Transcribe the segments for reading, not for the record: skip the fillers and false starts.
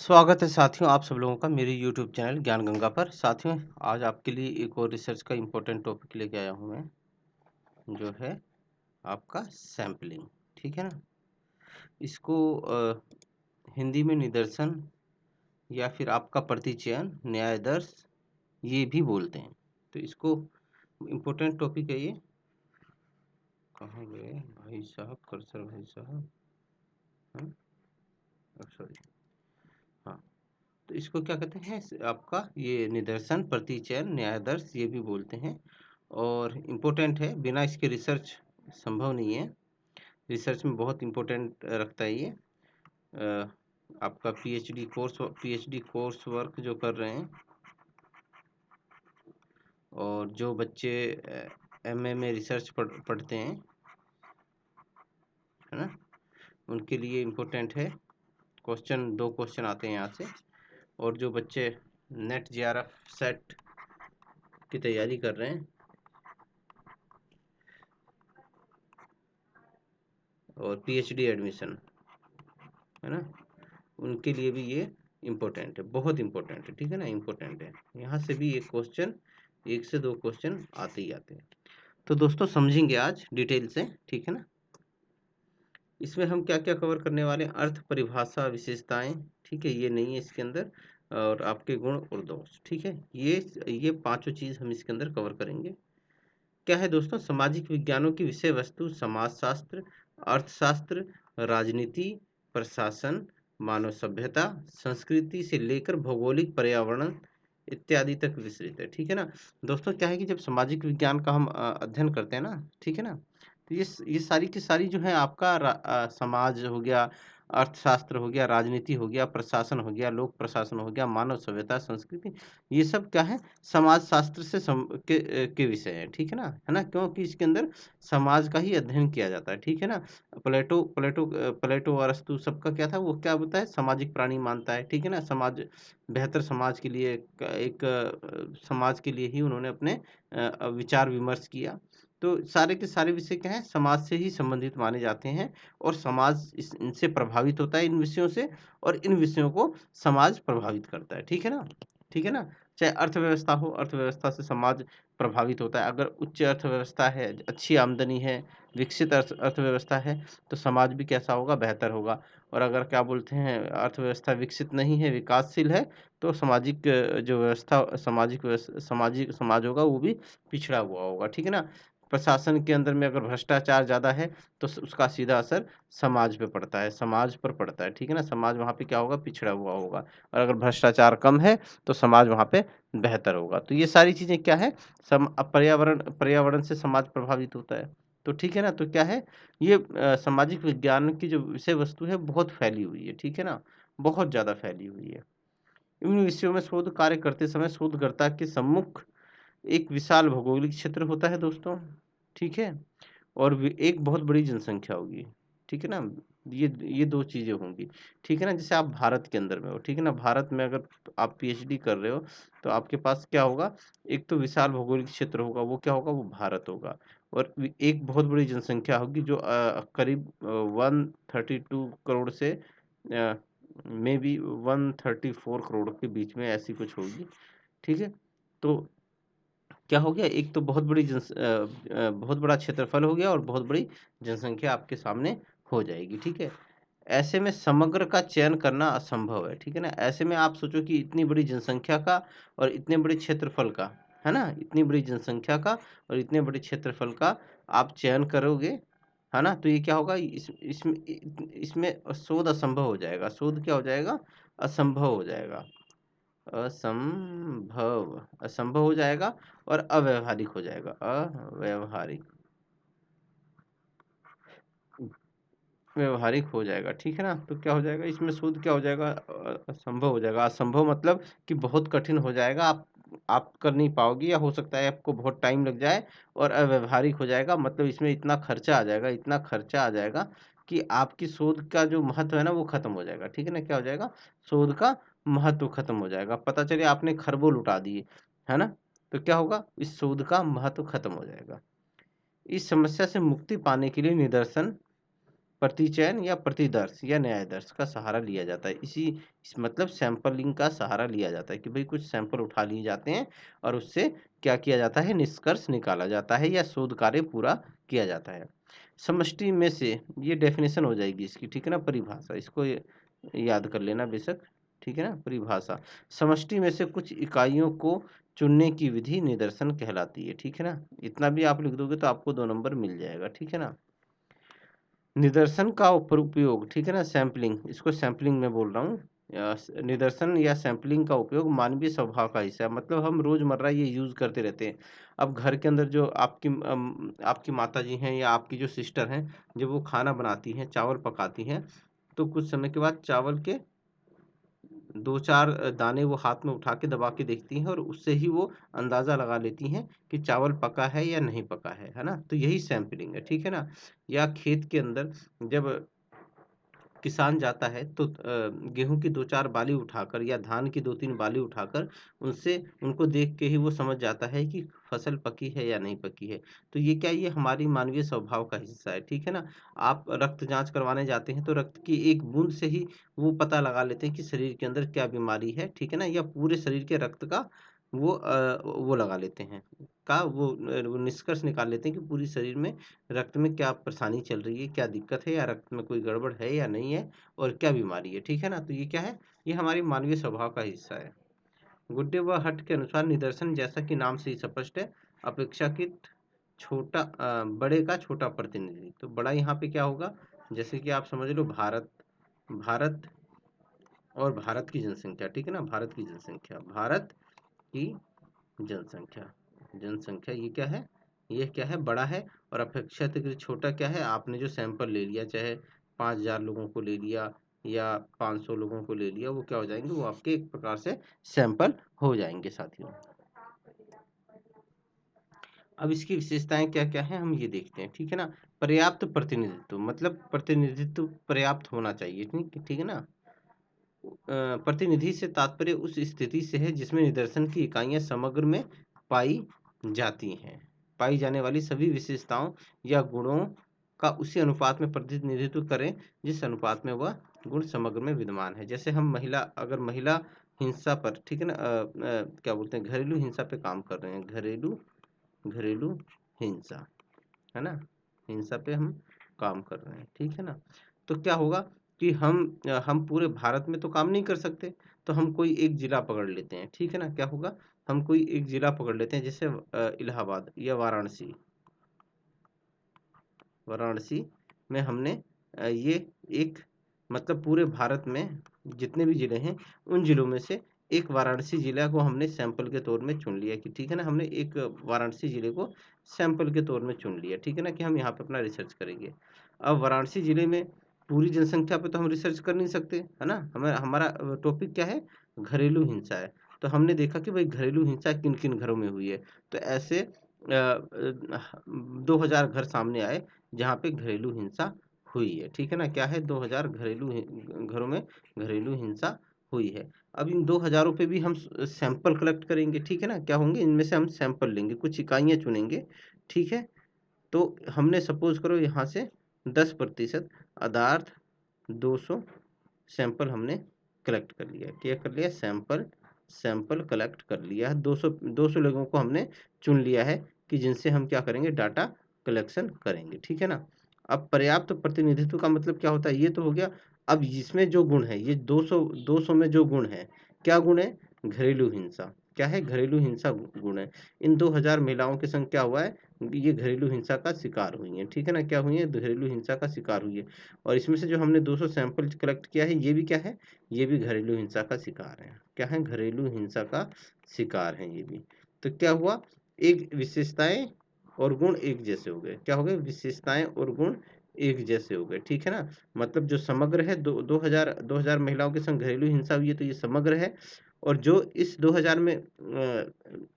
स्वागत है साथियों आप सब लोगों का मेरे YouTube चैनल ज्ञान गंगा पर। साथियों आज आपके लिए एक और रिसर्च का इम्पोर्टेंट टॉपिक लेके आया हूँ मैं, जो है आपका सैम्पलिंग। ठीक है ना, इसको हिंदी में निदर्शन या फिर आपका प्रतिचयन, न्यायदर्श ये भी बोलते हैं। तो इसको इम्पोर्टेंट टॉपिक है ये। कहाँ गए भाई साहब, कर्सर भाई साहब? सॉरी, हाँ। तो इसको क्या कहते हैं, आपका ये निदर्शन, प्रतिचयन, न्यायादर्श ये भी बोलते हैं और इम्पोर्टेंट है। बिना इसके रिसर्च संभव नहीं है। रिसर्च में बहुत इम्पोर्टेंट रखता है ये। आपका पीएचडी कोर्स वर्क जो कर रहे हैं और जो बच्चे एमए में रिसर्च पढ़ते हैं, है ना, उनके लिए इम्पोर्टेंट है। दो क्वेश्चन आते हैं यहाँ से। और जो बच्चे नेट जेआरएफ सेट की तैयारी कर रहे हैं और पीएचडी एडमिशन, है ना, उनके लिए भी ये इम्पोर्टेंट है, बहुत इम्पोर्टेंट है। ठीक है ना, इम्पोर्टेंट है। यहाँ से भी एक क्वेश्चन, एक से दो क्वेश्चन आते ही आते हैं। तो दोस्तों समझेंगे आज डिटेल से। ठीक है ना, इसमें हम क्या क्या कवर करने वाले हैं, अर्थ, परिभाषा, विशेषताएं। ठीक है, ये नहीं है इसके अंदर, और आपके गुण और दोष। ठीक है, ये पांचों चीज हम इसके अंदर कवर करेंगे। क्या है दोस्तों, सामाजिक विज्ञानों की विषय वस्तु समाजशास्त्र, अर्थशास्त्र, राजनीति, प्रशासन, मानव सभ्यता, संस्कृति से लेकर भौगोलिक, पर्यावरण इत्यादि तक विस्तृत है। ठीक है ना दोस्तों, क्या है कि जब सामाजिक विज्ञान का हम अध्ययन करते हैं ना, ठीक है ना, तो ये सारी की सारी जो है आपका समाज हो गया, अर्थशास्त्र हो गया, राजनीति हो गया, प्रशासन हो गया, लोक प्रशासन हो गया, मानव सभ्यता, संस्कृति, ये सब क्या है, समाज शास्त्र से के विषय है। ठीक है ना, क्योंकि इसके अंदर समाज का ही अध्ययन किया जाता है। ठीक है ना, प्लेटो अरस्तु सबका क्या था, वो क्या बोलता है, सामाजिक प्राणी मानता है। ठीक है ना, बेहतर समाज के लिए समाज के लिए ही उन्होंने अपने विचार विमर्श किया। तो सारे के सारे विषय क्या है, समाज से ही संबंधित माने जाते हैं और समाज इनसे प्रभावित होता है, इन विषयों से, और इन विषयों को समाज प्रभावित करता है। ठीक है ना, ठीक है ना, चाहे अर्थव्यवस्था हो, अर्थव्यवस्था से समाज प्रभावित होता है। अगर उच्च अर्थव्यवस्था है, अच्छी आमदनी है, विकसित अर्थव्यवस्था है, तो समाज भी कैसा होगा, बेहतर होगा। और अगर क्या बोलते हैं, अर्थव्यवस्था विकसित नहीं है, विकासशील है, तो सामाजिक जो व्यवस्था, सामाजिक समाज होगा वो भी पिछड़ा हुआ होगा। ठीक है ना, प्रशासन के अंदर में अगर भ्रष्टाचार ज़्यादा है तो उसका सीधा असर समाज पे पड़ता है, समाज पर पड़ता है। ठीक है ना, समाज वहाँ पे क्या होगा, पिछड़ा हुआ होगा। और अगर भ्रष्टाचार कम है तो समाज वहाँ पे बेहतर होगा। तो ये सारी चीज़ें क्या है, पर्यावरण से समाज प्रभावित होता है। तो ठीक है ना, तो क्या है, ये सामाजिक विज्ञान की जो विषय वस्तु है बहुत फैली हुई है। ठीक है ना, बहुत ज़्यादा फैली हुई है। इन विषयों में शोध कार्य करते समय शोधकर्ता के सम्मुख एक विशाल भौगोलिक क्षेत्र होता है दोस्तों। ठीक है, और एक बहुत बड़ी जनसंख्या होगी। ठीक है ना, ये दो चीज़ें होंगी। ठीक है ना, जैसे आप भारत के अंदर में हो, ठीक है ना, भारत में अगर आप पीएचडी कर रहे हो तो आपके पास क्या होगा, एक तो विशाल भौगोलिक क्षेत्र होगा, वो क्या होगा, वो भारत होगा। और एक बहुत बड़ी जनसंख्या होगी जो करीब 132 करोड़ से मे बी 134 करोड़ के बीच में ऐसी कुछ होगी। ठीक है, तो क्या हो गया, एक तो बहुत बड़ा क्षेत्रफल हो गया और बहुत बड़ी जनसंख्या आपके सामने हो जाएगी। ठीक है, ऐसे में समग्र का चयन करना असंभव है। ठीक है ना, ऐसे में आप सोचो कि इतनी बड़ी जनसंख्या का और इतने बड़े क्षेत्रफल का, है ना, इतनी बड़ी जनसंख्या का और इतने बड़े क्षेत्रफल का आप चयन करोगे, है ना, तो ये क्या होगा, इसमें शोध असंभव हो जाएगा। शोध क्या हो जाएगा, असंभव हो जाएगा, असंभव हो जाएगा और अव्यवहारिक हो जाएगा, अव्यवहारिक व्यवहारिक हो जाएगा। ठीक है ना, तो क्या हो जाएगा, इसमें शोध क्या हो जाएगा, असंभव हो जाएगा। असंभव मतलब कि बहुत कठिन हो जाएगा, आप कर नहीं पाओगे, या हो सकता है आपको बहुत टाइम लग जाए। और अव्यवहारिक हो जाएगा मतलब इसमें इतना खर्चा आ जाएगा, इतना खर्चा आ जाएगा कि आपकी शोध का जो महत्व है ना वो खत्म हो जाएगा। ठीक है ना, क्या हो जाएगा, शोध का महत्व खत्म हो जाएगा। पता चले आपने खरबों लुटा दिए, है ना, तो क्या होगा, इस शोध का महत्व खत्म हो जाएगा। इस समस्या से मुक्ति पाने के लिए निदर्शन, प्रतिचयन या प्रतिदर्श या न्यायदर्श का सहारा लिया जाता है। मतलब सैंपलिंग का सहारा लिया जाता है कि भाई कुछ सैंपल उठा लिए जाते हैं और उससे क्या किया जाता है, निष्कर्ष निकाला जाता है या शोध कार्य पूरा किया जाता है। समष्टि में से, ये डेफिनेशन हो जाएगी इसकी, ठीक है ना, परिभाषा, इसको याद कर लेना बेशक, ठीक है ना। परिभाषा, समष्टि में से कुछ इकाइयों को चुनने की विधि निदर्शन कहलाती है, ठीक है ना। इतना भी आप लिख दोगे तो आपको 2 नंबर मिल जाएगा, ठीक है ना। निदर्शन का उपयोग, ठीक है ना, सैंपलिंग, इसको सैंपलिंग में बोल रहा हूँ। निदर्शन या सैंपलिंग का उपयोग मानवीय स्वभाव का हिस्सा है, मतलब हम रोजमर्रा ये यूज करते रहते हैं। अब घर के अंदर जो आपकी माता जी हैं या आपकी जो सिस्टर हैं, जब वो खाना बनाती हैं, चावल पकाती हैं, तो कुछ समय के बाद चावल के 2-4 दाने वो हाथ में उठा के दबा के देखती हैं और उससे ही वो अंदाज़ा लगा लेती हैं कि चावल पका है या नहीं पका है ना? तो यही सैंपलिंग है, ठीक है ना? या खेत के अंदर जब किसान जाता है तो गेहूँ की 2-4 बाली उठाकर या धान की 2-3 बाली उठाकर उनसे उनको देख के ही वो समझ जाता है कि फसल पकी है या नहीं पकी है। तो ये क्या, ये हमारी मानवीय स्वभाव का हिस्सा है, ठीक है ना? आप रक्त जाँच करवाने जाते हैं तो रक्त की एक बूँद से ही वो पता लगा लेते हैं कि शरीर के अंदर क्या बीमारी है, ठीक है ना? या पूरे शरीर के रक्त का वो लगा लेते हैं, वो निष्कर्ष निकाल लेते हैं कि पूरी शरीर में रक्त में क्या परेशानी चल रही है, क्या दिक्कत है या रक्त में कोई गड़बड़ है या नहीं है और क्या बीमारी है, ठीक है ना? तो ये क्या है, ये हमारी मानवीय स्वभाव का हिस्सा है। गुड्डे व हट के अनुसार निदर्शन, जैसा कि नाम से ही स्पष्ट है, अपेक्षाकृत बड़े का छोटा प्रतिनिधि। तो बड़ा यहाँ पे क्या होगा, जैसे कि आप समझ लो भारत, भारत और भारत की जनसंख्या, ठीक है ना, भारत की जनसंख्या, भारत की जनसंख्या, जनसंख्या ये क्या है, ये क्या है, बड़ा है। और अपेक्षाकृत छोटा क्या है, आपने जो सैंपल ले लिया, चाहे 5,000 लोगों को ले लिया या 500 लोगों को ले लिया, वो क्या हो जाएंगे, वो आपके एक प्रकार से सैंपल हो जाएंगे साथियों। अब इसकी विशेषताएं क्या क्या है हम ये देखते हैं, ठीक है ना। पर्याप्त प्रतिनिधित्व, मतलब प्रतिनिधित्व पर्याप्त होना चाहिए, ठीक है ना। प्रतिनिधि से तात्पर्य उस स्थिति से है जिसमें निदर्शन की इकाइयां समग्र में पाई जाती हैं। पाई जाने वाली सभी विशेषताओं या गुणों का उसी अनुपात में प्रतिनिधित्व करें जिस अनुपात में वह गुण समग्र में विद्यमान है। जैसे हम अगर महिला हिंसा पर, ठीक है ना, क्या बोलते हैं, घरेलू हिंसा पे काम कर रहे हैं, घरेलू हिंसा, है ना, हिंसा पे हम काम कर रहे हैं, ठीक है ना। तो क्या होगा कि हम पूरे भारत में तो काम नहीं कर सकते, तो हम कोई एक जिला पकड़ लेते हैं, ठीक है ना। क्या होगा, हम कोई एक जिला पकड़ लेते हैं, जैसे इलाहाबाद या वाराणसी, वाराणसी में हमने ये एक, मतलब पूरे भारत में जितने भी जिले हैं उन जिलों में से एक वाराणसी जिला को हमने सैंपल के तौर में चुन लिया कि ठीक है ना, हमने एक वाराणसी जिले को सैंपल के तौर में चुन लिया, ठीक है ना, कि हम यहाँ पे अपना रिसर्च करेंगे। अब वाराणसी जिले में पूरी जनसंख्या पे तो हम रिसर्च कर नहीं सकते, है ना। हमारा हमारा टॉपिक क्या है, घरेलू हिंसा है। तो हमने देखा कि भाई घरेलू हिंसा किन किन घरों में हुई है, तो ऐसे 2000 घर सामने आए जहाँ पे घरेलू हिंसा हुई है, ठीक है ना। क्या है, 2000 घरों में घरेलू हिंसा हुई है। अब इन 2000 पे भी हम सैंपल कलेक्ट करेंगे, ठीक है ना। क्या होंगे, इनमें से हम सैंपल लेंगे, कुछ इकाइयाँ चुनेंगे, ठीक है। तो हमने सपोज करो यहाँ से 10% अदार्थ 200 सैंपल हमने कलेक्ट कर लिया, क्या कर लिया, सैंपल सैंपल कलेक्ट कर लिया है। 200 लोगों को हमने चुन लिया है कि जिनसे हम क्या करेंगे, डाटा कलेक्शन करेंगे, ठीक है ना। अब पर्याप्त प्रतिनिधित्व का मतलब क्या होता है, ये तो हो गया। अब इसमें जो गुण है, ये 200 में जो गुण है, क्या गुण है, घरेलू हिंसा, क्या है, घरेलू हिंसा गुण है। इन 2000 महिलाओं के संग क्या हुआ है, ये घरेलू हिंसा का शिकार हुई है, ठीक है ना, क्या हुई है, घरेलू हिंसा का शिकार हुई है। और इसमें से जो हमने 200 सैंपल कलेक्ट किया है, ये भी क्या है, ये भी घरेलू हिंसा का शिकार है, क्या है, घरेलू हिंसा का शिकार है ये भी। तो क्या हुआ, एक विशेषताएं और गुण एक जैसे हो गए, क्या हो गए, विशेषताएं और गुण एक जैसे हो गए, ठीक है ना। मतलब जो समग्र है, 2000 महिलाओं के संग घरेलू हिंसा हुई है, तो ये समग्र है। और जो इस 2000 में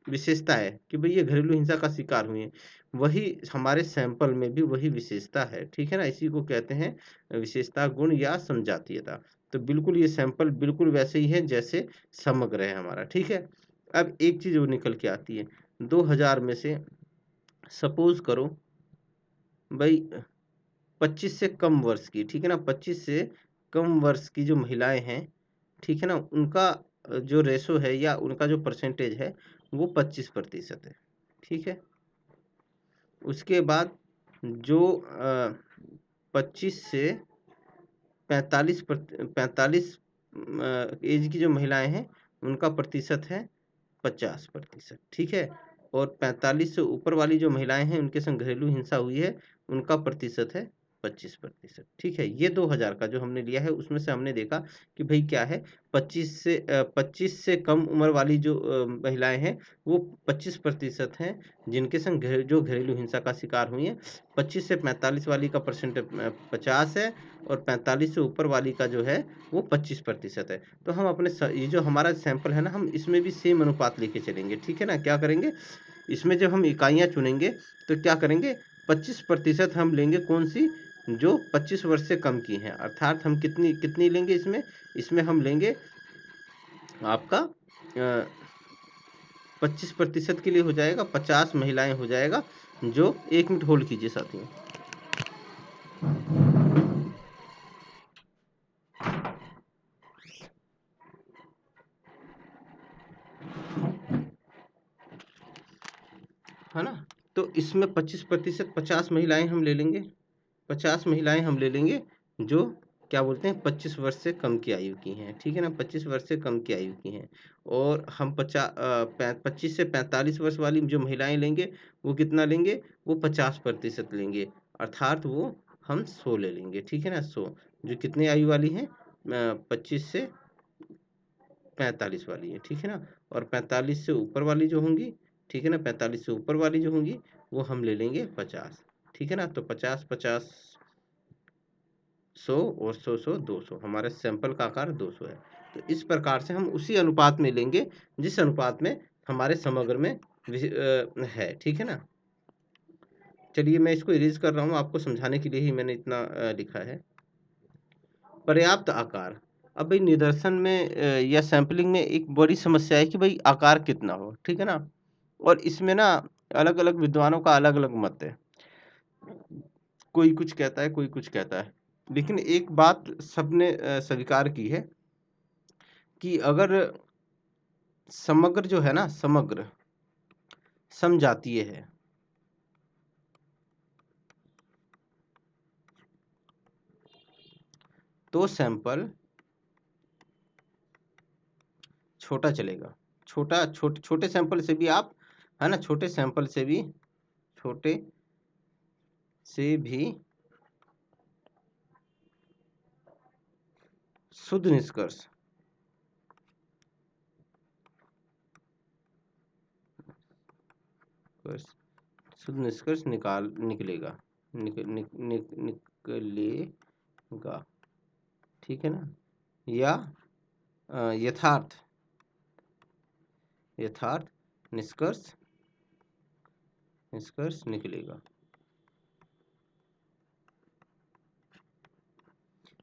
विशेषता है कि भाई ये घरेलू हिंसा का शिकार हुई है, वही हमारे सैंपल में भी वही विशेषता है, ठीक है ना। इसी को कहते हैं विशेषता गुण या संजातीयता। तो बिल्कुल ये सैंपल बिल्कुल वैसे ही है जैसे समग्र है हमारा, ठीक है। अब एक चीज वो निकल के आती है, 2000 में से सपोज करो भाई 25 से कम वर्ष की, ठीक है ना, 25 से कम वर्ष की जो महिलाएं हैं, ठीक है ना, उनका जो रेशो है या उनका जो परसेंटेज है वो 25% है, ठीक है। उसके बाद जो 25 से 45 एज की जो महिलाएं हैं उनका प्रतिशत है 50%, ठीक है। और 45 से ऊपर वाली जो महिलाएं हैं उनके संग घरेलू हिंसा हुई है उनका प्रतिशत है 25%, ठीक है। ये 2000 का जो हमने लिया है उसमें से हमने देखा कि भाई क्या है, 25 से कम उम्र वाली जो महिलाएं हैं वो 25% हैं जिनके संग जो घरेलू हिंसा का शिकार हुई है। 25 से 45 वाली का परसेंट 50 है और 45 से ऊपर वाली का जो है वो 25% है। तो हम अपने ये जो हमारा सैंपल है ना, हम इसमें भी सेम अनुपात लेके चलेंगे, ठीक है ना। क्या करेंगे, इसमें जब हम इकाइयाँ चुनेंगे तो क्या करेंगे, 25% हम लेंगे कौन सी, जो 25 वर्ष से कम की हैं। अर्थात हम कितनी कितनी लेंगे इसमें, इसमें हम लेंगे आपका 25% के लिए हो जाएगा 50 महिलाएं हो जाएगा, जो 1 मिनट होल्ड कीजिए साथियों। है ना, तो इसमें 25% 50 महिलाएं हम ले लेंगे, 50 महिलाएं हम ले लेंगे जो क्या बोलते हैं 25 वर्ष से कम की आयु की हैं, ठीक है ना, 25 वर्ष से कम की आयु की हैं। और हम 25 से 45 वर्ष वाली जो महिलाएं लेंगे वो कितना लेंगे, वो 50% लेंगे, अर्थात वो हम 100 ले लेंगे, ठीक है ना। 100 जो कितनी आयु वाली हैं, 25 से 45 वाली है, ठीक है ना। और 45 से ऊपर वाली जो होंगी, ठीक है ना, 45 से ऊपर वाली जो होंगी वो हम ले लेंगे 50, ठीक है ना। तो 50 50 100 और 100 100 200, हमारे सैंपल का आकार 200 है। तो इस प्रकार से हम उसी अनुपात में लेंगे जिस अनुपात में हमारे समग्र में है, ठीक है ना। चलिए मैं इसको इरेज कर रहा हूँ, आपको समझाने के लिए ही मैंने इतना लिखा है। पर्याप्त आकार, अब भाई निदर्शन में या सैंपलिंग में एक बड़ी समस्या है कि भाई आकार कितना हो, ठीक है ना। और इसमें ना अलग अलग विद्वानों का अलग अलग मत है, कोई कुछ कहता है कोई कुछ कहता है, लेकिन एक बात सबने स्वीकार की है कि अगर समग्र जो है ना, समग्र समजातीय है, तो सैंपल छोटा चलेगा। छोटे सैंपल से भी आप, है ना, छोटे सैंपल से भी, छोटे से भी शुद्ध निष्कर्ष शुद्ध निष्कर्ष निकलेगा, निकलेगा, ठीक है ना। या यथार्थ निष्कर्ष निकलेगा।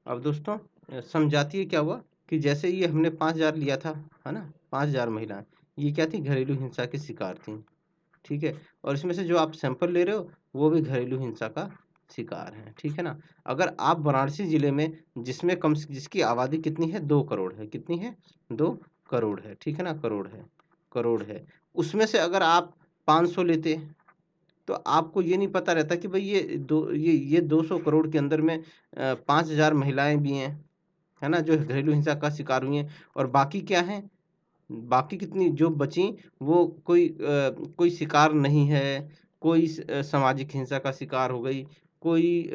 अब दोस्तों समझाती है क्या हुआ कि जैसे ये हमने 5000 लिया था, है ना, 5000 महिलाएं, ये क्या थी, घरेलू हिंसा की शिकार थी, ठीक है। और इसमें से जो आप सैंपल ले रहे हो वो भी घरेलू हिंसा का शिकार है, ठीक है ना। अगर आप वाराणसी जिले में जिसमें जिसकी आबादी कितनी है, 2 करोड़ है, कितनी है, 2 करोड़ है, ठीक है ना, करोड़ है, उसमें से अगर आप 500 लेते तो आपको ये नहीं पता रहता कि भाई ये 200 करोड़ के अंदर में 5000 महिलाएं भी हैं, है ना, जो घरेलू हिंसा का शिकार हुई हैं। और बाकी क्या है, बाकी कितनी जो बची, वो कोई शिकार नहीं है, कोई सामाजिक हिंसा का शिकार हो गई, कोई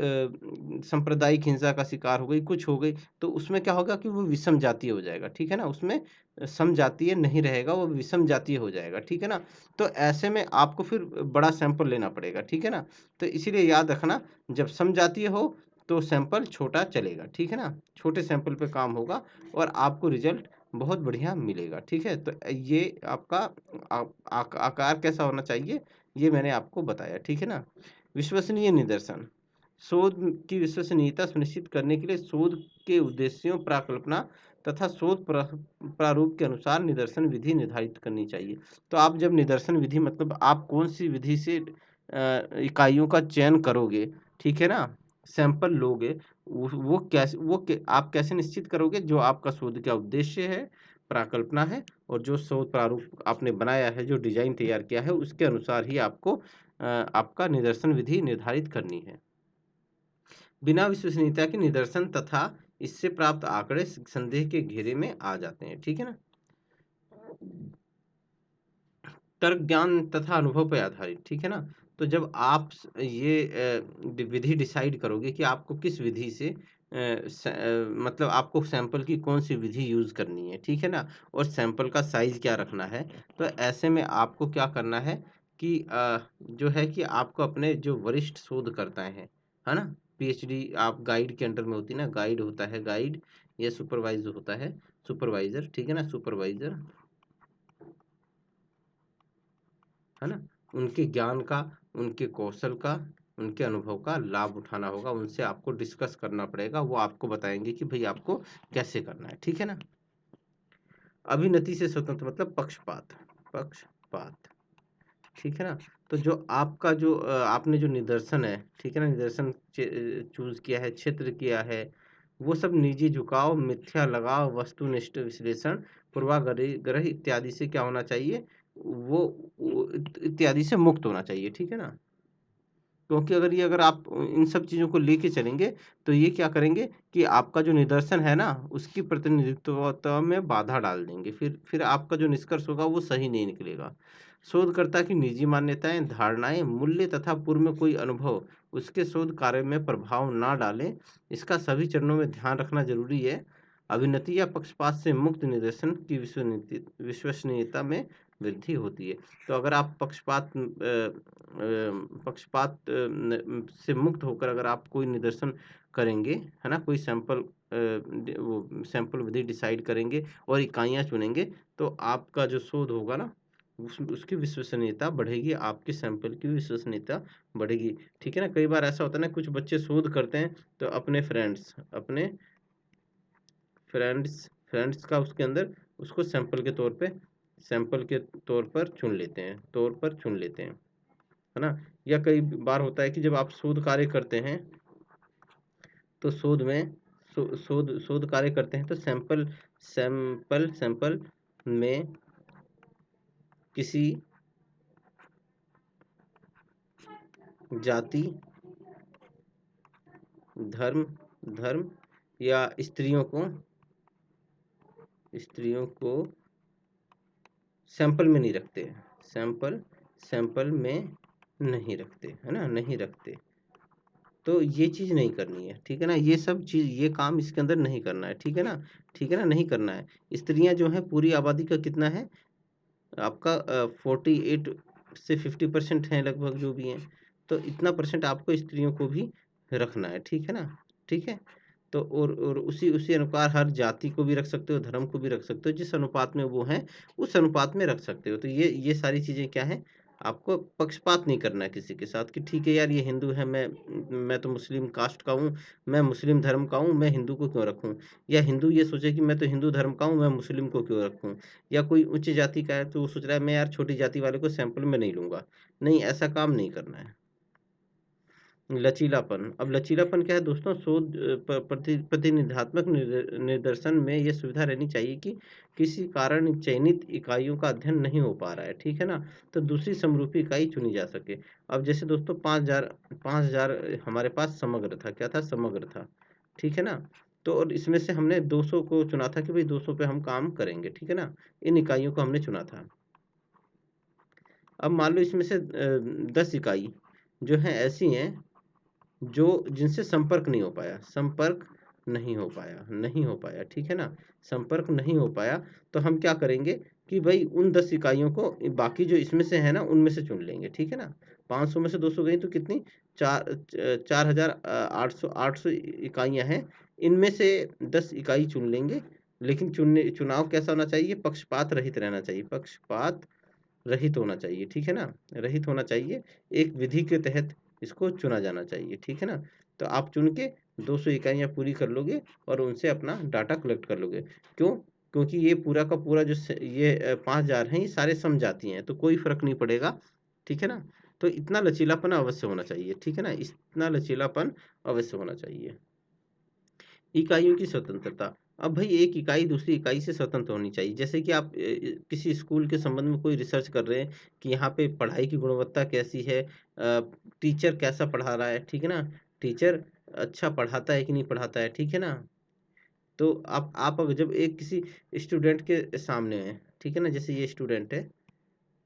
सांप्रदायिक हिंसा का शिकार हो गई, कुछ हो गई, तो उसमें क्या होगा कि वो विषम जातीय हो जाएगा, ठीक है ना, उसमें समजातीय नहीं रहेगा, वो विषम जातीय हो जाएगा, ठीक है ना। तो ऐसे में आपको फिर बड़ा सैंपल लेना पड़ेगा, ठीक है ना। तो इसीलिए याद रखना, जब समजातीय हो तो सैंपल छोटा चलेगा, ठीक है ना, छोटे सैंपल पे काम होगा और आपको रिजल्ट बहुत बढ़िया मिलेगा, ठीक है। तो ये आपका आकार कैसा होना चाहिए ये मैंने आपको बताया, ठीक है ना। विश्वसनीय निदर्शन, शोध की विश्वसनीयता सुनिश्चित करने के लिए शोध के उद्देश्यों, प्राकल्पना तथा शोध प्रारूप के अनुसार निदर्शन विधि निर्धारित करनी चाहिए। तो आप जब निदर्शन विधि मतलब आप कौन सी विधि से इकाइयों का चयन करोगे, ठीक है ना, सैंपल लोगे, आप कैसे निश्चित करोगे? जो आपका शोध का उद्देश्य है, प्राकल्पना है, और जो शोध प्रारूप आपने बनाया है, जो डिजाइन तैयार किया है, उसके अनुसार ही आपको आपका निदर्शन विधि निर्धारित करनी है। बिना विश्वसनीयता के निदर्शन तथा इससे प्राप्त आंकड़े संदेह के घेरे में आ जाते हैं। ठीक है ना? तर्क ज्ञान तथा अनुभव पर आधारित। ठीक है ना? तो जब आप ये विधि डिसाइड करोगे कि आपको किस विधि से मतलब आपको सैंपल की कौन सी विधि यूज करनी है, ठीक है ना, और सैंपल का साइज क्या रखना है, तो ऐसे में आपको क्या करना है कि जो है कि आपको अपने जो वरिष्ठ शोधकर्ता हैं, है ना, पीएचडी आप गाइड के अंडर में होती है ना, गाइड होता है, गाइड या सुपरवाइज होता है, सुपरवाइजर, ठीक है ना, सुपरवाइजर, है ना, उनके ज्ञान का, उनके कौशल का, उनके अनुभव का लाभ उठाना होगा, उनसे आपको डिस्कस करना पड़ेगा, वो आपको बताएंगे कि भाई आपको कैसे करना है। ठीक है ना? अभिनति से स्वतंत्र मतलब पक्षपात, पक्षपात, ठीक है ना? तो जो आपका जो आपने जो निदर्शन है, ठीक है ना, निदर्शन चूज किया है, क्षेत्र किया है, वो सब निजी झुकाव, मिथ्या लगाव, वस्तुनिष्ठ विश्लेषण, पूर्वाग्रह ग्रह इत्यादि से क्या होना चाहिए, वो इत्यादि से मुक्त होना चाहिए। ठीक है ना? क्योंकि अगर आप इन सब चीज़ों को लेके चलेंगे, तो ये क्या करेंगे कि आपका जो निदर्शन है ना, उसकी प्रतिनिधित्व में बाधा डाल देंगे, फिर आपका जो निष्कर्ष होगा वो सही नहीं निकलेगा। शोधकर्ता की निजी मान्यताएं, धारणाएं, मूल्य तथा पूर्व में कोई अनुभव उसके शोध कार्य में प्रभाव ना डालें, इसका सभी चरणों में ध्यान रखना जरूरी है। अभिनति या पक्षपात से मुक्त निदर्शन की विश्वसनीयता में वृद्धि होती है। तो अगर आप पक्षपात से मुक्त होकर अगर आप कोई निदर्शन करेंगे, है ना, कोई सैंपल वो सैंपल विधि डिसाइड करेंगे और इकाइयां चुनेंगे, तो आपका जो शोध होगा ना, उसकी विश्वसनीयता बढ़ेगी, आपके सैंपल की विश्वसनीयता बढ़ेगी। ठीक है ना? कई बार ऐसा होता है ना, कुछ बच्चे शोध करते हैं तो अपने फ्रेंड्स का उसके अंदर उसको सैंपल के तौर पर चुन लेते हैं, है ना? या कई बार होता है कि जब आप शोध कार्य करते हैं, तो शोध कार्य करते हैं, तो सैंपल में किसी जाति, धर्म धर्म या स्त्रियों को सैंपल में नहीं रखते, सैंपल में नहीं रखते, है ना, नहीं रखते। तो ये चीज नहीं करनी है। ठीक है ना? ये सब चीज, ये काम इसके अंदर नहीं करना है। ठीक है ना? ठीक है ना? नहीं करना है। स्त्रियां जो है पूरी आबादी का कितना है आपका, 48 से 50% है लगभग, जो भी है, तो इतना परसेंट आपको स्त्रियों को भी रखना है। ठीक है ना? ठीक है। तो और उसी उसी अनुसार हर जाति को भी रख सकते हो, धर्म को भी रख सकते हो, जिस अनुपात में वो है उस अनुपात में रख सकते हो। तो ये सारी चीजें क्या है, आपको पक्षपात नहीं करना है किसी के साथ कि ठीक है यार ये हिंदू है, मैं तो मुस्लिम कास्ट का हूँ, मैं मुस्लिम धर्म का हूँ, मैं हिंदू को क्यों रखूँ, या हिंदू ये सोचे कि मैं तो हिंदू धर्म का हूँ, मैं मुस्लिम को क्यों रखूँ, या कोई उच्च जाति का है तो वो सोच रहा है मैं यार छोटी जाति वाले को सैंपल में नहीं लूंगा। नहीं, ऐसा काम नहीं करना है। लचीलापन, अब लचीलापन क्या है दोस्तों, शोध प्रतिनिधात्मक निदर्शन में ये सुविधा रहनी चाहिए कि किसी कारण चयनित इकाइयों का अध्ययन नहीं हो पा रहा है, ठीक है ना, तो दूसरी समरूपी इकाई चुनी जा सके। अब जैसे दोस्तों 5,000 हमारे पास समग्र था, क्या था, समग्र था, ठीक है ना, तो और इसमें से हमने 200 को चुना था कि भाई 200 पे हम काम करेंगे, ठीक है ना, इन इकाइयों को हमने चुना था। अब मान लो इसमें से 10 इकाई जो है ऐसी हैं जो जिनसे संपर्क नहीं हो पाया, नहीं हो पाया, ठीक है ना, संपर्क नहीं हो पाया, तो हम क्या करेंगे कि भाई उन 10 इकाइयों को बाकी जो इसमें से है ना उनमें से चुन लेंगे, ठीक है ना। 500 में से 200 गई तो कितनी, 4,800 इकाइयां हैं, इनमें से 10 इकाई चुन लेंगे, लेकिन चुनाव कैसा होना चाहिए, पक्षपात रहित रहना चाहिए, पक्षपात रहित होना चाहिए, ठीक है ना, रहित होना चाहिए, एक विधि के तहत इसको चुना जाना चाहिए, ठीक है ना। तो आप चुन के 200 इकाइयाँ पूरी कर लोगे और उनसे अपना डाटा कलेक्ट कर लोगे। क्यों? क्योंकि ये पूरा का पूरा जो ये 5,000 हैं, ये सारे समझाती हैं, तो कोई फर्क नहीं पड़ेगा, ठीक है ना। तो इतना लचीलापन अवश्य होना चाहिए, ठीक है ना, इतना लचीलापन अवश्य होना चाहिए। इकाइयों की स्वतंत्रता। अब भाई एक इकाई दूसरी इकाई से स्वतंत्र होनी चाहिए। जैसे कि आप किसी स्कूल के संबंध में कोई रिसर्च कर रहे हैं कि यहाँ पे पढ़ाई की गुणवत्ता कैसी है, टीचर कैसा पढ़ा रहा है, ठीक है ना, टीचर अच्छा पढ़ाता है कि नहीं पढ़ाता है, ठीक है ना। तो आप अगर जब एक किसी स्टूडेंट के सामने है, ठीक है ना, जैसे ये स्टूडेंट है,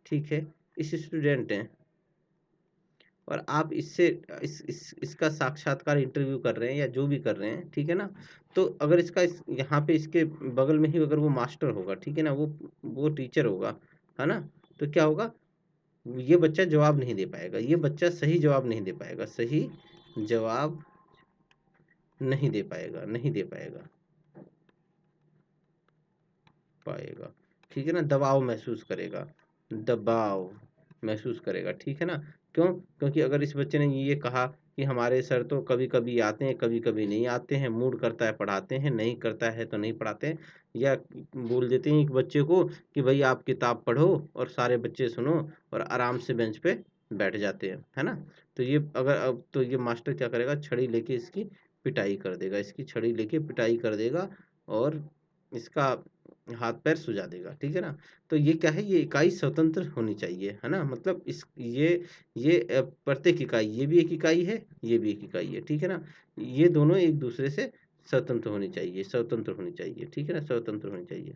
ठीक है, इस स्टूडेंट है और आप इससे इसका साक्षात्कार इंटरव्यू कर रहे हैं या जो भी कर रहे हैं, ठीक है ना। तो अगर यहाँ पे इसके बगल में ही अगर वो मास्टर होगा, ठीक है ना, वो टीचर होगा, है ना, तो क्या होगा, ये बच्चा जवाब नहीं दे पाएगा, ये बच्चा सही जवाब नहीं दे पाएगा, सही जवाब नहीं दे पाएगा, नहीं दे पाएगा पाएगा, ठीक है ना, दबाव महसूस करेगा, दबाव महसूस करेगा, ठीक है ना। क्यों? क्योंकि अगर इस बच्चे ने ये कहा कि हमारे सर तो कभी कभी आते हैं, कभी कभी नहीं आते हैं, मूड करता है पढ़ाते हैं, नहीं करता है तो नहीं पढ़ाते हैं, या बोल देते हैं एक बच्चे को कि भाई आप किताब पढ़ो और सारे बच्चे सुनो, और आराम से बेंच पे बैठ जाते हैं, है ना। तो ये अगर अब तो ये मास्टर क्या करेगा, छड़ी लेके इसकी पिटाई कर देगा, इसकी छड़ी लेके पिटाई कर देगा और इसका हाथ पैर सुजा देगा, ठीक है ना। तो ये क्या है, ये इकाई स्वतंत्र होनी चाहिए, है ना, मतलब इस ये प्रत्येक इकाई, ये भी एक इकाई है, ये भी एक इकाई है, ठीक है ना, ये दोनों एक दूसरे से स्वतंत्र होनी चाहिए, स्वतंत्र होनी चाहिए, ठीक है ना, स्वतंत्र होनी चाहिए।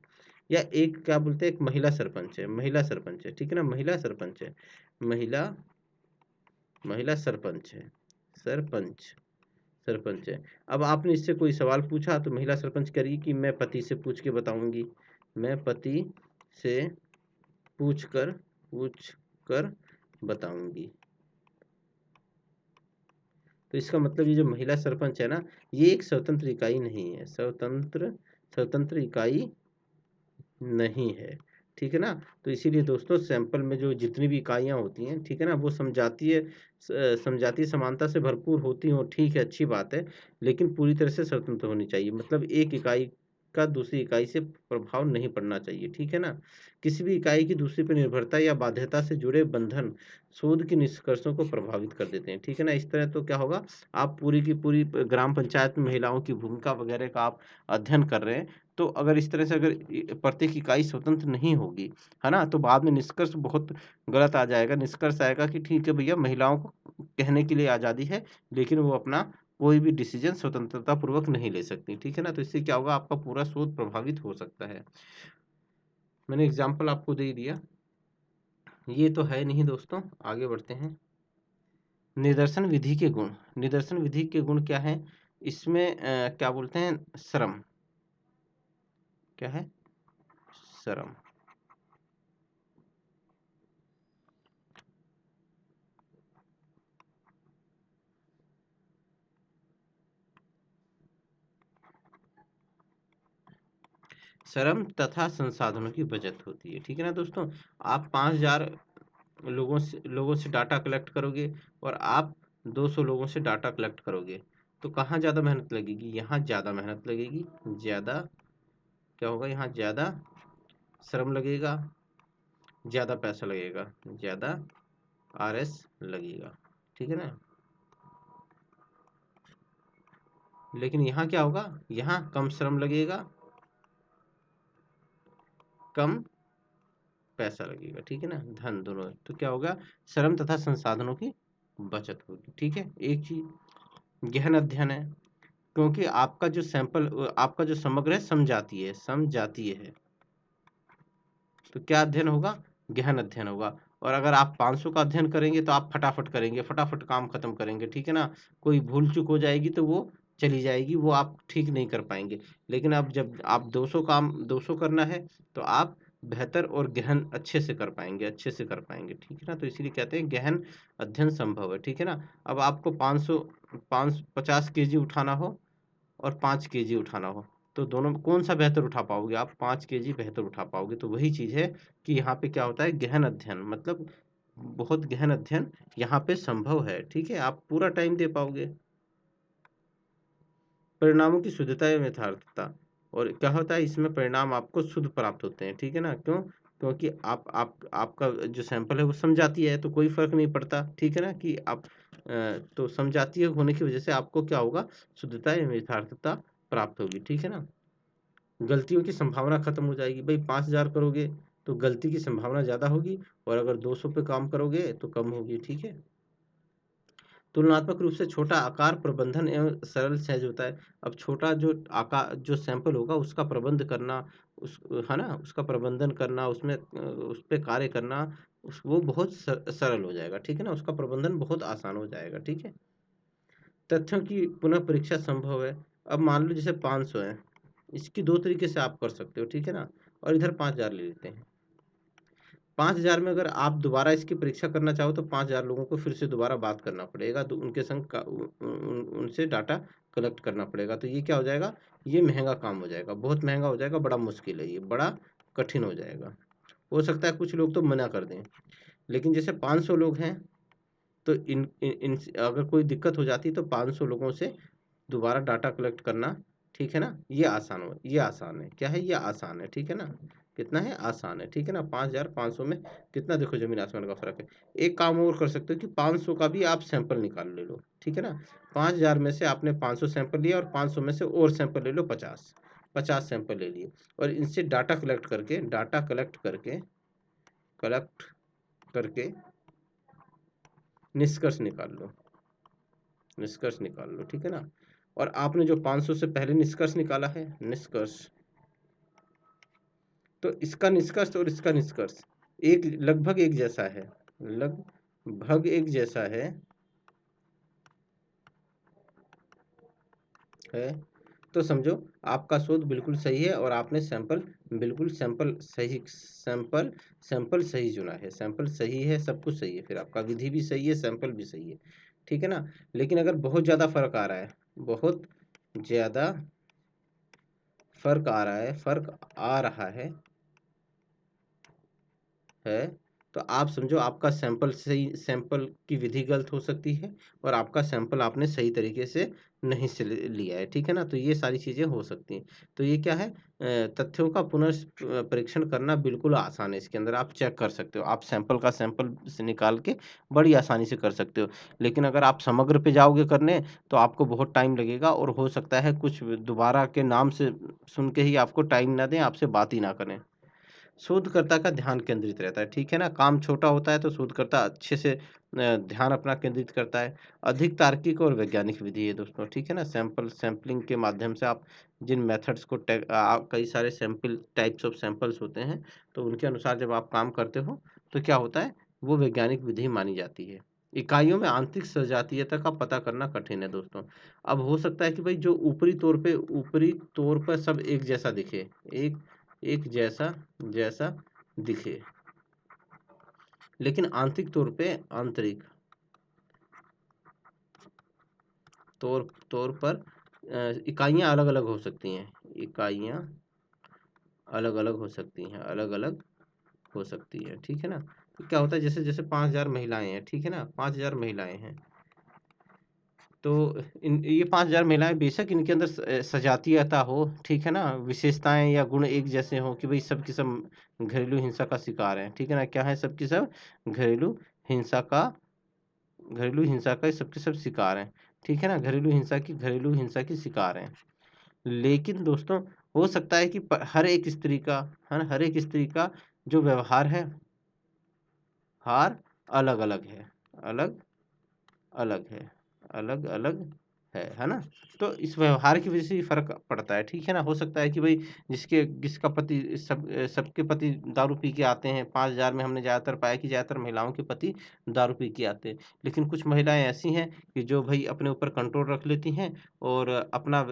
या एक क्या बोलते हैं, एक महिला सरपंच है, महिला सरपंच है, ठीक है ना, महिला सरपंच है, महिला महिला सरपंच है, सरपंच सरपंच है। अब आपने इससे कोई सवाल पूछा तो महिला सरपंच करेगी कि मैं पति से पूछ के बताऊंगी, मैं पति से पूछ कर बताऊंगी। तो इसका मतलब ये जो महिला सरपंच है ना, ये एक स्वतंत्र इकाई नहीं है, स्वतंत्र इकाई नहीं है, ठीक है ना। तो इसीलिए दोस्तों सैंपल में जो जितनी भी इकाइयाँ होती हैं, ठीक है ना, वो समजातीय समानता से भरपूर होती हो, ठीक है, अच्छी बात है, लेकिन पूरी तरह से स्वतंत्र होनी चाहिए, मतलब एक इकाई का दूसरी इकाई से प्रभाव नहीं पड़ना चाहिए, ठीक है ना। किसी भी इकाई की दूसरी पर निर्भरता या बाध्यता से जुड़े बंधन शोध के निष्कर्षों को प्रभावित कर देते हैं, ठीक है ना। इस तरह तो क्या होगा, आप पूरी की पूरी ग्राम पंचायत में महिलाओं की भूमिका वगैरह का आप अध्ययन कर रहे हैं, तो अगर इस तरह से अगर प्रत्येक इकाई स्वतंत्र नहीं होगी, है ना, तो बाद में निष्कर्ष बहुत गलत आ जाएगा, निष्कर्ष आएगा कि ठीक है भैया, महिलाओं को कहने के लिए आज़ादी है, लेकिन वो अपना कोई भी डिसीजन स्वतंत्रता पूर्वक नहीं ले सकती, ठीक है ना। तो इससे क्या होगा, आपका पूरा शोध प्रभावित हो सकता है। मैंने एग्जाम्पल आपको दे दिया, ये तो है नहीं दोस्तों, आगे बढ़ते हैं। निदर्शन विधि के गुण, निदर्शन विधि के गुण क्या है, इसमें क्या बोलते हैं, श्रम, क्या है, श्रम, श्रम तथा संसाधनों की बचत होती है, ठीक है ना दोस्तों। आप 5,000 लोगों से डाटा कलेक्ट करोगे और आप 200 लोगों से डाटा कलेक्ट करोगे, तो कहाँ ज़्यादा मेहनत लगेगी, यहाँ ज़्यादा मेहनत लगेगी, ज़्यादा क्या होगा, यहाँ ज़्यादा श्रम लगेगा, ज़्यादा पैसा लगेगा, ज़्यादा RS लगेगा, ठीक है ना। लेकिन यहाँ क्या होगा, यहाँ कम श्रम लगेगा, कम पैसा लगेगा, ठीक है ना, धन दोनों, तो क्या होगा, श्रम तथा संसाधनों की बचत होगी, ठीक है। एक चीज गहन अध्ययन है, क्योंकि आपका जो सैंपल, आपका जो समग्र है समजातीय है, तो क्या अध्ययन होगा, गहन अध्ययन होगा। और अगर आप 500 का अध्ययन करेंगे तो आप फटाफट करेंगे, फटाफट काम खत्म करेंगे, ठीक है ना, कोई भूल चूक हो जाएगी तो वो चली जाएगी, वो आप ठीक नहीं कर पाएंगे। लेकिन अब जब आप 200 करना है, तो आप बेहतर और गहन अच्छे से कर पाएंगे, अच्छे से कर पाएंगे, ठीक है ना। तो इसीलिए कहते हैं गहन अध्ययन संभव है, ठीक है ना। अब आपको 550 kg उठाना हो और 5 kg उठाना हो, तो दोनों में कौन सा बेहतर उठा पाओगे आप, 5 kg बेहतर उठा पाओगे। तो वही चीज़ है कि यहाँ पे क्या होता है, गहन अध्ययन, मतलब बहुत गहन अध्ययन यहाँ पे संभव है, ठीक है, आप पूरा टाइम दे पाओगे। परिणामों की शुद्धता एवं यथार्थता, और क्या होता है इसमें, परिणाम आपको शुद्ध प्राप्त होते हैं, ठीक है ना। क्यों? क्योंकि आपका जो सैंपल है वो समझाती है, तो कोई फर्क नहीं पड़ता, ठीक है ना, कि आप तो समझाती है होने की वजह से आपको क्या होगा, शुद्धता एवं यथार्थता प्राप्त होगी, ठीक है ना। गलतियों की संभावना खत्म हो जाएगी। भाई 5,000 करोगे तो गलती की संभावना ज़्यादा होगी, और अगर 200 पे काम करोगे तो कम होगी, ठीक है। तुलनात्मक रूप से छोटा आकार प्रबंधन एवं सरल सहज होता है। अब छोटा जो आकार जो सैंपल होगा उसका प्रबंध करना, उस है ना, उसका प्रबंधन करना, उसमें उस पे कार्य करना, वो बहुत सरल हो जाएगा, ठीक है ना, उसका प्रबंधन बहुत आसान हो जाएगा, ठीक है। तथ्यों की पुनः परीक्षा संभव है। अब मान लो जैसे 500 है, इसकी दो तरीके से आप कर सकते हो, ठीक है ना, और इधर 5,000 ले लेते हैं। 5,000 में अगर आप दोबारा इसकी परीक्षा करना चाहो तो 5,000 लोगों को फिर से दोबारा बात करना पड़ेगा, तो उनके संग उनसे डाटा कलेक्ट करना पड़ेगा, तो ये क्या हो जाएगा, ये महंगा काम हो जाएगा, बहुत महंगा हो जाएगा, बड़ा मुश्किल है, ये बड़ा कठिन हो जाएगा। हो सकता है कुछ लोग तो मना कर दें, लेकिन जैसे 500 लोग हैं तो इन अगर कोई दिक्कत हो जाती तो 500 लोगों से दोबारा डाटा कलेक्ट करना, ठीक है ना, ये आसान है, क्या है, ये आसान है, ठीक है ना। कितना है, आसान है, ठीक है ना। 5,500 में कितना, देखो जमीन आसमान का फर्क है। एक काम और कर सकते हो कि 500 का भी आप सैंपल निकाल ले लो, ठीक है ना। 5,000 में से आपने 500 सैंपल लिया, और 500 में से और सैंपल ले लो 50, 50 सैंपल ले लिए, और इनसे डाटा कलेक्ट करके निष्कर्ष निकाल लो, निष्कर्ष निकाल लो, ठीक है ना। और आपने जो 500 से पहले निष्कर्ष निकाला है, निष्कर्ष, तो इसका निष्कर्ष और इसका निष्कर्ष एक लगभग एक जैसा है, तो समझो आपका शोध बिल्कुल सही है, और आपने बिल्कुल सैंपल सही चुना है, सैंपल सही है, सब कुछ सही है, फिर आपका विधि भी सही है, सैंपल भी सही है, ठीक है ना। लेकिन अगर बहुत ज़्यादा फर्क आ रहा है, बहुत ज़्यादा फर्क आ रहा है, तो आप समझो आपका सैंपल की विधि गलत हो सकती है, और आपका सैंपल आपने सही तरीके से नहीं से लिया है, ठीक है ना। तो ये सारी चीज़ें हो सकती हैं। तो ये क्या है, तथ्यों का परीक्षण करना बिल्कुल आसान है, इसके अंदर आप चेक कर सकते हो, आप सैंपल से निकाल के बड़ी आसानी से कर सकते हो। लेकिन अगर आप समग्र पे जाओगे करने तो आपको बहुत टाइम लगेगा, और हो सकता है कुछ दोबारा के नाम से सुन के ही आपको टाइम ना दें, आपसे बात ही ना करें। शोधकर्ता का ध्यान केंद्रित रहता है, ठीक है ना। काम छोटा होता है तो शोधकर्ता अच्छे से ध्यान अपना केंद्रित करता है। अधिक तार्किक और वैज्ञानिक विधि है दोस्तों, ठीक है ना। सैंपलिंग के माध्यम से आप जिन मेथड्स को कई सारे टाइप्स ऑफ सैंपल्स होते हैं, तो उनके अनुसार जब आप काम करते हो तो क्या होता है, वो वैज्ञानिक विधि मानी जाती है। इकाइयों में आंतरिक सजातीयता का पता करना कठिन है दोस्तों। अब हो सकता है कि भाई जो ऊपरी तौर पर सब एक जैसा दिखे, एक एक जैसा दिखे, लेकिन आंतरिक तौर पर इकाइयां अलग अलग हो सकती हैं, इकाइयां अलग अलग हो सकती हैं, अलग अलग हो सकती है, ठीक है ना। तो क्या होता है, जैसे जैसे 5,000 महिलाएं हैं, ठीक है ना, 5,000 महिलाएं हैं, तो ये 5,000 महिलाएं, बेशक इनके अंदर सजातीयता हो, ठीक है ना, विशेषताएं या गुण एक जैसे हो, कि भाई सब की सब घरेलू हिंसा का शिकार है, ठीक है ना, क्या है, सब की सब घरेलू हिंसा का सबके सब शिकार हैं, ठीक है ना, घरेलू हिंसा की शिकार हैं। लेकिन दोस्तों हो सकता है कि हर एक स्त्री का, है ना, हर एक स्त्री का जो व्यवहार है, हार अलग अलग है, अलग अलग है, अलग अलग है ना। तो इस व्यवहार की वजह से ही फर्क पड़ता है, ठीक है ना। हो सकता है कि भाई जिसका पति सबके पति दारू पी के आते हैं, 5,000 में हमने ज़्यादातर पाया कि ज़्यादातर महिलाओं के पति दारू पी के आते हैं। लेकिन कुछ महिलाएं ऐसी हैं कि जो भाई अपने ऊपर कंट्रोल रख लेती हैं, और अपना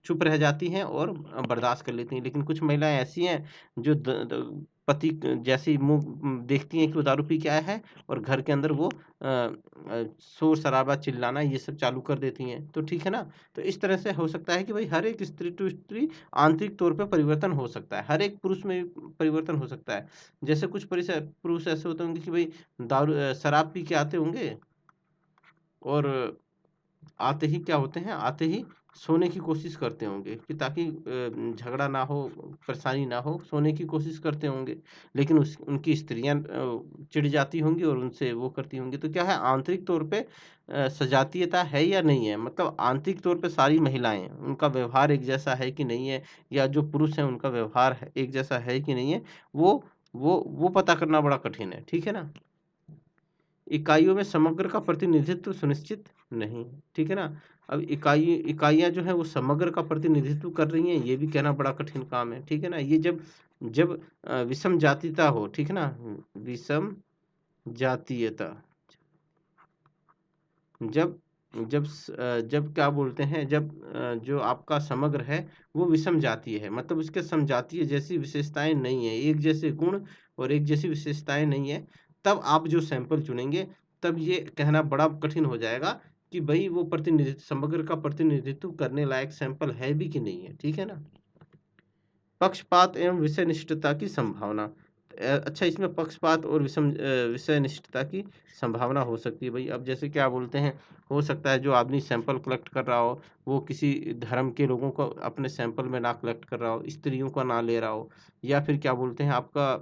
चुप रह जाती हैं और बर्दाश्त कर लेती हैं। लेकिन कुछ महिलाएं ऐसी हैं जो पति जैसे ही मुंह देखती हैं कि वो दारू पी के आया है, और घर के अंदर वो शोर शराबा चिल्लाना ये सब चालू कर देती हैं, तो ठीक है ना। तो इस तरह से हो सकता है कि भाई हर एक स्त्री टू स्त्री आंतरिक तौर पे परिवर्तन हो सकता है, हर एक पुरुष में भी परिवर्तन हो सकता है। जैसे कुछ पुरुष ऐसे होते होंगे कि भाई शराब पी के आते होंगे, और आते ही क्या होते हैं, आते ही सोने की कोशिश करते होंगे कि ताकि झगड़ा ना हो, परेशानी ना हो, सोने की कोशिश करते होंगे। लेकिन उनकी स्त्रियां चिढ़ जाती होंगी और उनसे वो करती होंगी। तो क्या है, आंतरिक तौर पे सजातीयता है या नहीं है, मतलब आंतरिक तौर पे सारी महिलाएं, उनका व्यवहार एक जैसा है कि नहीं है, या जो पुरुष है उनका व्यवहार एक जैसा है कि नहीं है, वो पता करना बड़ा कठिन है। ठीक है ना। इकाइयों में समग्र का प्रतिनिधित्व सुनिश्चित नहीं, ठीक है ना। अब इकाइयां जो है वो समग्र का प्रतिनिधित्व कर रही हैं, ये भी कहना बड़ा कठिन काम है। ठीक है ना। ये जब जब विषम जातीयता हो, ठीक है ना, विषम जातीयता, जब जब क्या बोलते हैं, जब जो आपका समग्र है वो विषम जातीय है, मतलब उसके समजातीय जैसी विशेषताएं नहीं है, एक जैसे गुण और एक जैसी विशेषताएं नहीं है, तब आप जो सैंपल चुनेंगे, तब ये कहना बड़ा कठिन हो जाएगा कि भाई वो प्रतिनिधित्व, समग्र का प्रतिनिधित्व करने लायक सैंपल है भी कि नहीं है। ठीक है ना। पक्षपात एवं विषय निष्ठता की संभावना। अच्छा, इसमें पक्षपात और विषय निष्ठता की संभावना हो सकती है भाई। अब जैसे क्या बोलते हैं, हो सकता है जो आदमी सैंपल कलेक्ट कर रहा हो वो किसी धर्म के लोगों को अपने सैंपल में ना कलेक्ट कर रहा हो, स्त्रियों का ना ले रहा हो, या फिर क्या बोलते हैं आपका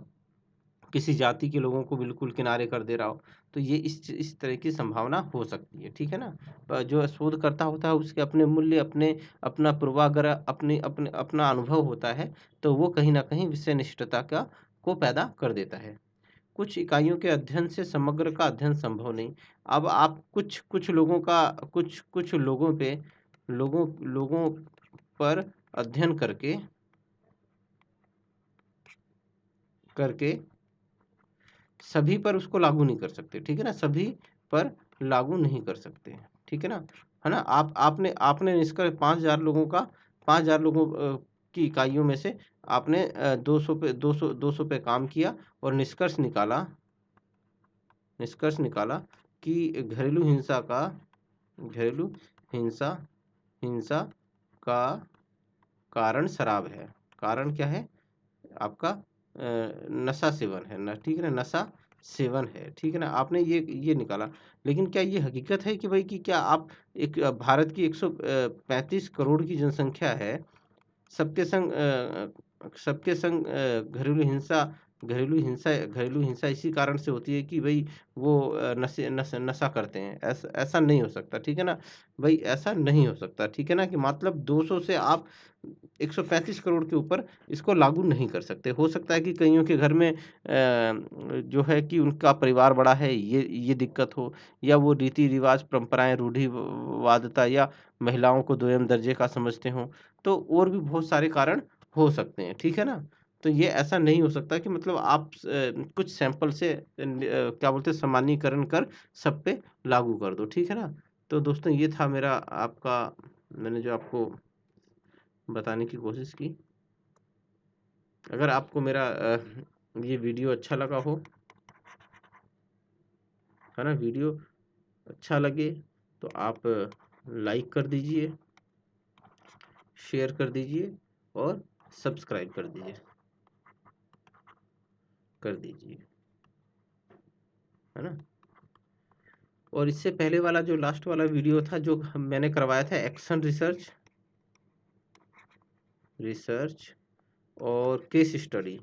किसी जाति के लोगों को बिल्कुल किनारे कर दे रहा हो। तो ये इस तरह की संभावना हो सकती है। ठीक है ना। जो शोधकर्ता होता है उसके अपने मूल्य, अपना पूर्वाग्रह, अपना अनुभव होता है, तो वो कहीं ना कहीं विषय निष्ठता को पैदा कर देता है। कुछ इकाइयों के अध्ययन से समग्र का अध्ययन संभव नहीं। अब आप कुछ लोगों का, कुछ लोगों पर अध्ययन करके करके सभी पर उसको लागू नहीं कर सकते। ठीक है ना। सभी पर लागू नहीं कर सकते। ठीक है ना। है ना। आपने आपने निष्कर्ष 5,000 लोगों का, 5,000 लोगों की इकाइयों में से आपने 200 पे काम किया और निष्कर्ष निकाला कि घरेलू हिंसा हिंसा का कारण शराब है। कारण क्या है आपका? नशा सेवन है ना। ठीक है ना। नशा सेवन है। ठीक है ना। आपने ये निकाला। लेकिन क्या ये हकीकत है कि भाई कि क्या आप एक भारत की 135 करोड़ की जनसंख्या है, सबके संग घरेलू हिंसा इसी कारण से होती है कि भाई वो नशा करते हैं? ऐसा ऐसा नहीं हो सकता। ठीक है ना भाई, ऐसा नहीं हो सकता। ठीक है ना, कि मतलब 200 से आप 135 करोड़ के ऊपर इसको लागू नहीं कर सकते। हो सकता है कि कईयों के घर में जो है कि उनका परिवार बड़ा है, ये दिक्कत हो, या वो रीति रिवाज, परंपराएं, रूढ़िवादिता, या महिलाओं को दोयम दर्जे का समझते हों। तो और भी बहुत सारे कारण हो सकते हैं। ठीक है ना। तो ये ऐसा नहीं हो सकता कि मतलब आप कुछ सैंपल से क्या बोलते हैं, सामान्यीकरण कर सब पे लागू कर दो। ठीक है ना। तो दोस्तों ये था मेरा आपका, मैंने जो आपको बताने की कोशिश की। अगर आपको मेरा ये वीडियो अच्छा लगा हो, है ना, वीडियो अच्छा लगे तो आप लाइक कर दीजिए, शेयर कर दीजिए और सब्सक्राइब कर दीजिए, है ना। और इससे पहले वाला जो लास्ट वाला वीडियो था जो मैंने करवाया था, एक्शन रिसर्च और केस स्टडी,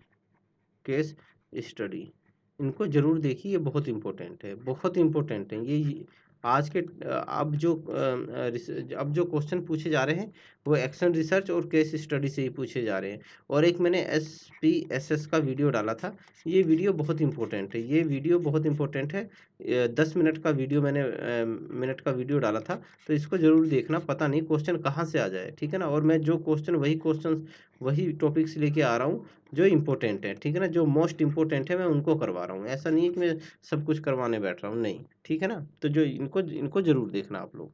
इनको जरूर देखिए। ये बहुत इंपॉर्टेंट है, बहुत इंपॉर्टेंट है ये। आज के अब जो क्वेश्चन पूछे जा रहे हैं वो एक्शन रिसर्च और केस स्टडी से ही पूछे जा रहे हैं। और एक मैंने SPSS का वीडियो डाला था, ये वीडियो बहुत इंपॉर्टेंट है, ये वीडियो बहुत इंपॉर्टेंट है। 10 मिनट का वीडियो मैंने डाला था, तो इसको जरूर देखना। पता नहीं क्वेश्चन कहाँ से आ जाए। ठीक है ना। और मैं जो क्वेश्चन वही टॉपिक्स लेके आ रहा हूँ जो इम्पोर्टेंट है। ठीक है ना। जो मोस्ट इम्पोर्टेंट है मैं उनको करवा रहा हूँ। ऐसा नहीं है कि मैं सब कुछ करवाने बैठ रहा हूँ, नहीं। ठीक है ना। तो जो इनको इनको जरूर देखना आप लोग।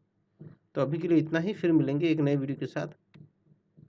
तो अभी के लिए इतना ही, फिर मिलेंगे एक नए वीडियो के साथ।